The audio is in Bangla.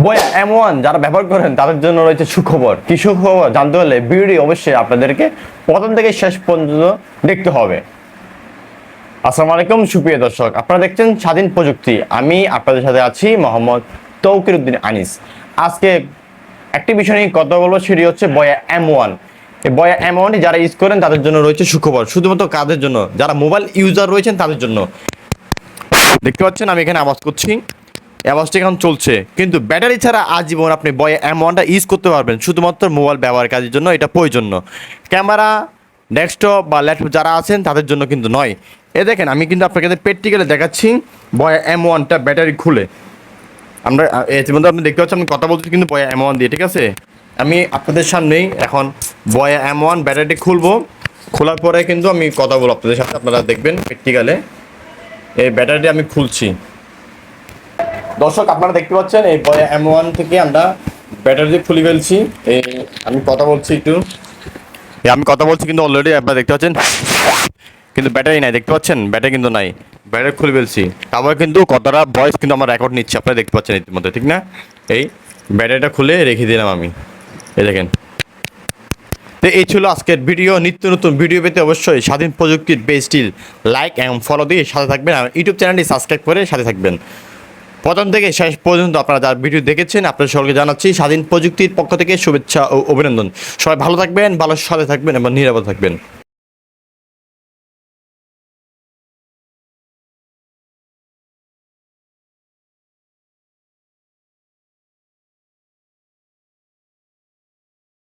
বয়া M1 যারা ব্যবহার করেন তাদের জন্য রয়েছে সুখবর। কি সুখবর জানতে হলে ভিডিও অবশ্যই আপনাদেরকে প্রথম থেকে শেষ পর্যন্ত দেখতে হবে। আসসালামু আলাইকুম সুপ্রিয় দর্শক, আপনারা দেখছেন স্বাধীন প্রযুক্তি। আমি আপনাদের সাথে আছি মোহাম্মদ তৌকির উদ্দিন আনিস। আজকে একটি বিষয় নিয়ে কথা বলবো, সেটি হচ্ছে বয়া M1। এই বয়া M1 যারা ইউজ করেন তাদের জন্য রয়েছে সুখবর। শুধুমাত্র কাদের জন্য? যারা মোবাইল ইউজার রয়েছেন তাদের জন্য। দেখতে পাচ্ছেন আমি এখানে আওয়াজ করছি, আওয়াজটা এখন চলছে, কিন্তু ব্যাটারি ছাড়া আজীবন আপনি বয়া M1টা ইউজ করতে পারবেন। শুধুমাত্র মোবাইল ব্যবহার কাজের জন্য এটা প্রয়োজন। ক্যামেরা, ডেস্কটপ বা ল্যাপটপ যারা আছেন তাদের জন্য কিন্তু নয়। এ দেখেন আমি কিন্তু আপনাকে প্র্যাকটিক্যালি দেখাচ্ছি বয়া M1টা ব্যাটারি খুলে। আমরা ইতিমধ্যে আপনি দেখতে পাচ্ছেন আমি কথা বলছি কিন্তু বয়া M1 দিয়ে, ঠিক আছে? আমি আপনাদের সামনেই এখন বয়া M1 ব্যাটারিটি খুলবো। খোলার পরে কিন্তু আমি কথা বলবো আপনাদের সাথে, আপনারা দেখবেন প্র্যাকটিক্যালে। এই ব্যাটারিটি আমি খুলছি। দর্শক আপনারা দেখতে পাচ্ছেন এই বয়া M1 থেকে আমরা ব্যাটারি খুলে ফেলছি। এই আমি কথা বলছি কিন্তু অলরেডি আপনারা দেখতে পাচ্ছেন, কিন্তু ব্যাটারি নাই। দেখতে পাচ্ছেন ব্যাটারি কিন্তু নাই, ব্যাটারি খুলে ফেলছি। তারপরে কিন্তু কতটা ভয়েস কিন্তু আমার রেকর্ড নিচ্ছে, আপনারা দেখতে পাচ্ছেন ইতিমধ্যে, ঠিক না? এই ব্যাটারিটা খুলে রেখে দিলাম আমি, এই দেখেন। তো এই ছিল আজকের ভিডিও। নিত্য নতুন ভিডিও পেতে অবশ্যই স্বাধীন প্রযুক্তির পেজটি লাইক এবং ফলো দিয়ে সাথে থাকবেন, আর ইউটিউব চ্যানেলটি সাবস্ক্রাইব করে সাথে থাকবেন। প্রথম থেকে শেষ পর্যন্ত আপনারা যারা ভিডিও দেখেছেন আপনাদের সকলকে জানাচ্ছি স্বাধীন প্রযুক্তির পক্ষ থেকে শুভেচ্ছা ও অভিনন্দন। সবাই ভালো থাকবেন, ভালো সাথে থাকবেন এবং নিরাপদ থাকবেন।